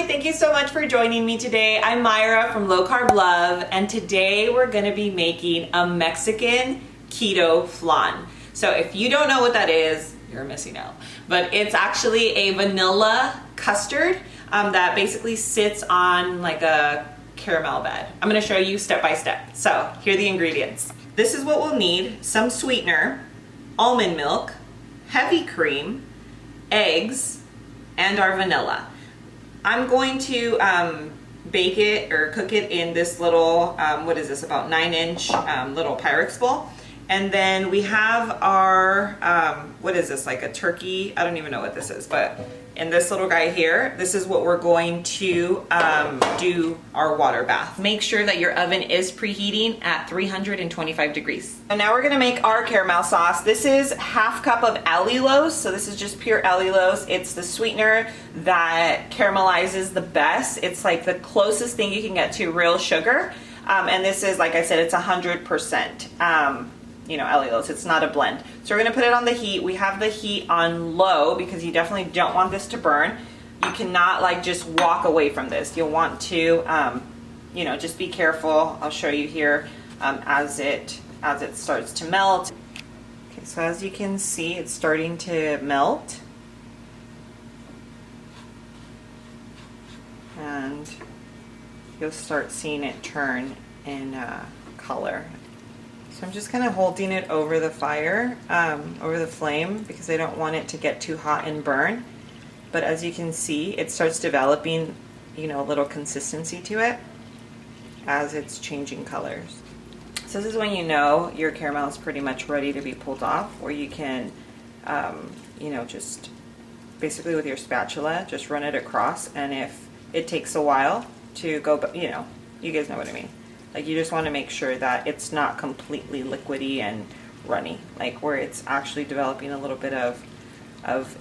Hi, thank you so much for joining me today. I'm Myra from Low Carb Love, and today we're gonna be making a Mexican keto flan. So if you don't know what that is, you're missing out. But it's actually a vanilla custard that basically sits on like a caramel bed. I'm gonna show you step by step. So here are the ingredients. This is what we'll need: some sweetener, almond milk, heavy cream, eggs, and our vanilla. I'm going to bake it or cook it in this little, what is this, about 9-inch little Pyrex bowl. And then we have our, what is this, like a turkey? I don't even know what this is, but in this little guy here, this is what we're going to do our water bath. Make sure that your oven is preheating at 325 degrees. And now we're gonna make our caramel sauce. This is half cup of allulose, so this is just pure allulose. It's the sweetener that caramelizes the best. It's like the closest thing you can get to real sugar. And this is, like I said, it's 100%. You know, allulose, it's not a blend. So we're gonna put it on the heat. We have the heat on low because you definitely don't want this to burn. You cannot like just walk away from this. You'll want to, you know, just be careful. I'll show you here as it starts to melt. Okay, so as you can see, it's starting to melt. And you'll start seeing it turn in color. So I'm just kind of holding it over the fire, over the flame, because I don't want it to get too hot and burn. But as you can see, it starts developing, you know, a little consistency to it as it's changing colors. So this is when you know your caramel is pretty much ready to be pulled off, where you can, you know, just basically with your spatula, just run it across. And if it takes a while to go, you know, you guys know what I mean. Like, you just want to make sure that it's not completely liquidy and runny, like where it's actually developing a little bit of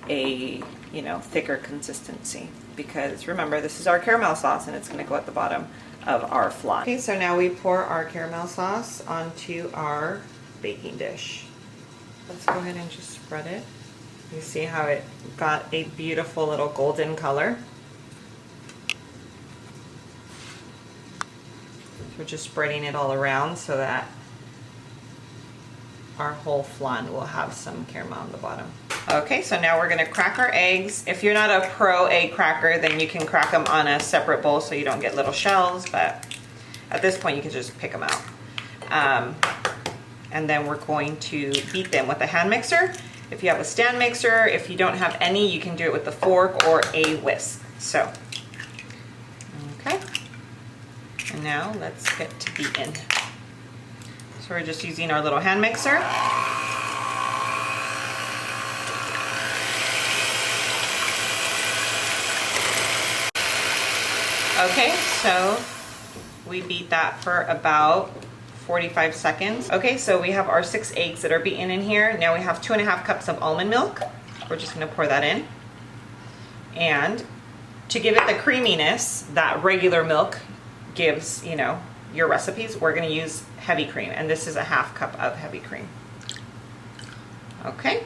a, you know, thicker consistency. Because remember, this is our caramel sauce and it's going to go at the bottom of our flan. Okay, so now we pour our caramel sauce onto our baking dish. Let's go ahead and just spread it. You see how it got a beautiful little golden color. We're just spreading it all around so that our whole flan will have some caramel on the bottom. Okay, so now we're gonna crack our eggs. If you're not a pro egg cracker, then you can crack them on a separate bowl so you don't get little shells, but at this point you can just pick them out. And then we're going to beat them with a hand mixer. If you have a stand mixer, if you don't have any, you can do it with a fork or a whisk. So, okay. And now let's get to beating. So we're just using our little hand mixer. Okay, so we beat that for about 45 seconds. Okay, so we have our 6 eggs that are beaten in here. Now we have 2.5 cups of almond milk. We're just gonna pour that in. And to give it the creaminess that regular milk gives, you know, your recipes, we're going to use heavy cream, and this is a half cup of heavy cream. Okay,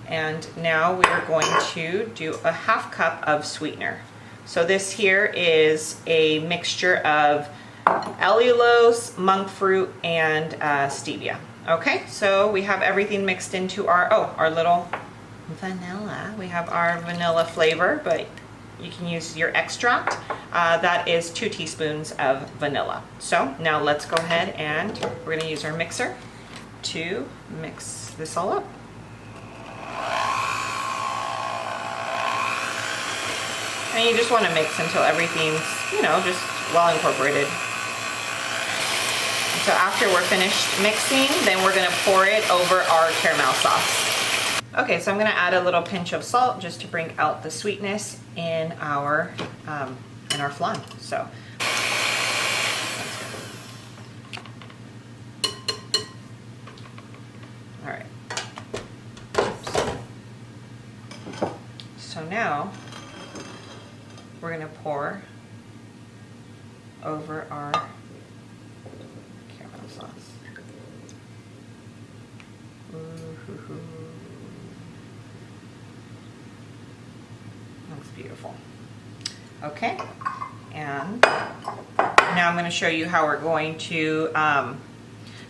and now we are going to do a half cup of sweetener. So this here is a mixture of allulose, monk fruit, and stevia. Okay, so we have everything mixed into our little vanilla. We have our vanilla flavor, but you can use your extract. That is 2 teaspoons of vanilla. So now let's go ahead and we're gonna use our mixer to mix this all up. And you just wanna mix until everything's, you know, just well incorporated. And so after we're finished mixing, then we're gonna pour it over our caramel sauce. Okay, so I'm gonna add a little pinch of salt just to bring out the sweetness in our flan. So, all right. So now we're gonna pour over our caramel sauce. Ooh-hoo-hoo. Looks beautiful. Okay, and now I'm going to show you how we're going to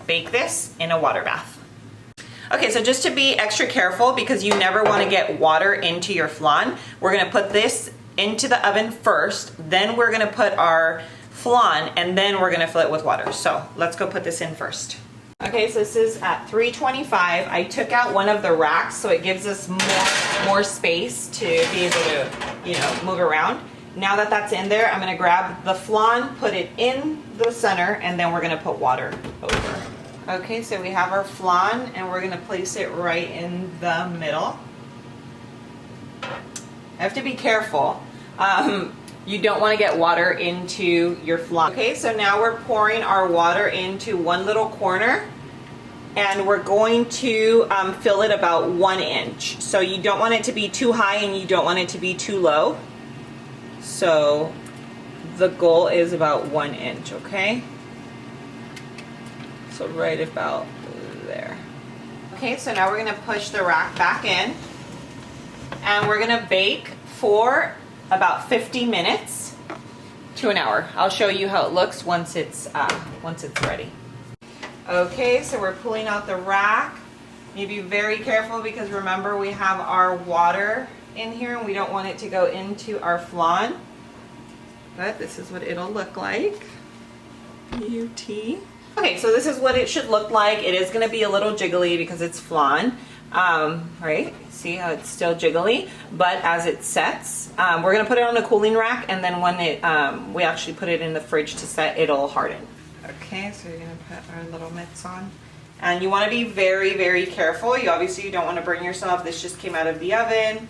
bake this in a water bath. Okay, so just to be extra careful, because you never want to get water into your flan, we're going to put this into the oven first, then we're going to put our flan, and then we're going to fill it with water. So let's go put this in first. Okay, so this is at 325. I took out one of the racks so it gives us more space to be able to, you know, move around. Now that that's in there, I'm going to grab the flan, put it in the center, and then we're going to put water over. Okay, so we have our flan, and we're going to place it right in the middle. I have to be careful. You don't want to get water into your flan. Okay, so now we're pouring our water into one little corner, and we're going to fill it about 1 inch. So you don't want it to be too high and you don't want it to be too low. So the goal is about 1 inch, okay? So right about there. Okay, so now we're gonna push the rack back in, and we're gonna bake for about 50 minutes to an hour. I'll show you how it looks once it's ready. Okay, so we're pulling out the rack. You need to be very careful because remember we have our water in here and we don't want it to go into our flan. But this is what it'll look like. UT. Okay, so this is what it should look like. It is gonna be a little jiggly because it's flan. Right? See how it's still jiggly, but as it sets, we're gonna put it on a cooling rack, and then when it we actually put it in the fridge to set, it'll harden. Okay, so you're gonna put our little mitts on, and you want to be very, very careful. You obviously don't want to burn yourself. This just came out of the oven,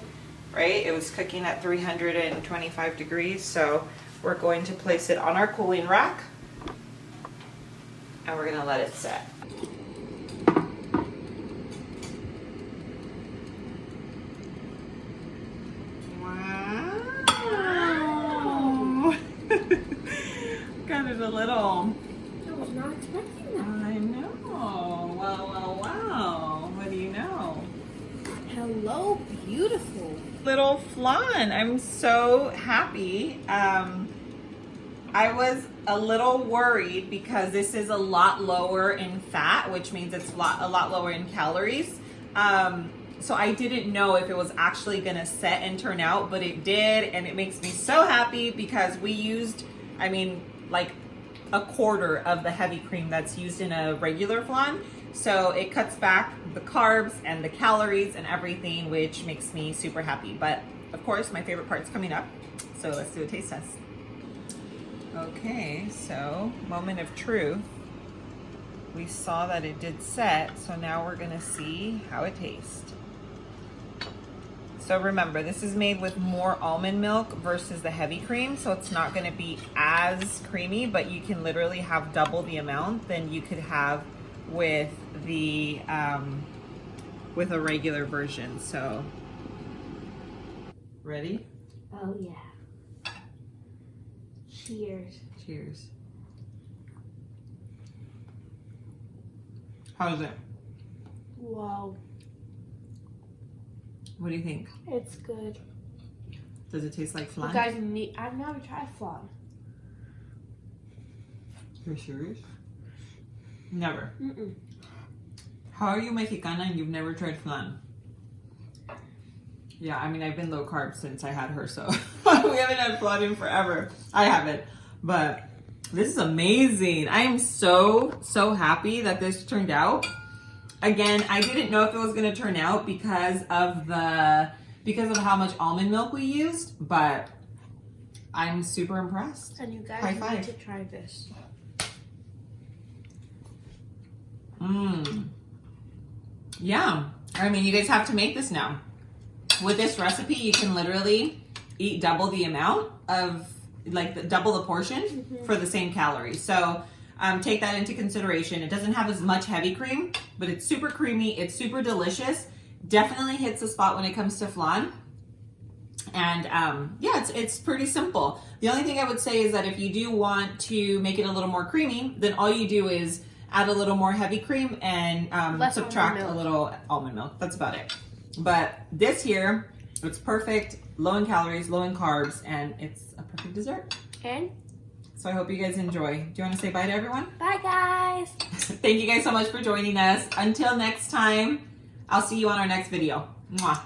right? It was cooking at 325 degrees, so we're going to place it on our cooling rack, and we're gonna let it set. Got it a little. I was not expecting that. I know. Wow. What do you know? Hello, beautiful. Little flan. I'm so happy. I was a little worried because this is a lot lower in fat, which means it's a lot lower in calories. So I didn't know if it was actually gonna set and turn out, but it did, and it makes me so happy because we used, I mean, like a quarter of the heavy cream that's used in a regular flan. So it cuts back the carbs and the calories and everything, which makes me super happy. But of course, my favorite part's coming up. So let's do a taste test. Okay, so moment of truth. We saw that it did set, so now we're gonna see how it tastes. So remember, this is made with more almond milk versus the heavy cream, so it's not gonna be as creamy, but you can literally have double the amount than you could have with the with a regular version. So ready? Oh yeah. Cheers. Cheers. How is it? Wow. What do you think? It's good. Does it taste like flan? You guys need. I've never tried flan. You're serious? Never. Mm-mm. How are you Mexicana and you've never tried flan? Yeah, I mean, I've been low carb since I had her, so we haven't had flan in forever. I haven't, but this is amazing. I am so happy that this turned out. Again, I didn't know if it was gonna turn out because of how much almond milk we used, but I'm super impressed. And you guys High five. need to try this. Yeah, I mean, you guys have to make this now. With this recipe, you can literally eat double the amount of, double the portion for the same calories. So take that into consideration. It doesn't have as much heavy cream, but it's super creamy. It's super delicious. Definitely hits the spot when it comes to flan. And yeah, it's pretty simple. The only thing I would say is that if you do want to make it a little more creamy, then all you do is add a little more heavy cream and subtract a little almond milk. That's about it. But this here It's perfect, low in calories, low in carbs, and it's a perfect dessert. And So I hope you guys enjoy. Do you want to say bye to everyone? bye, guys. Thank you guys so much for joining us. Until next time, I'll see you on our next video. Mwah.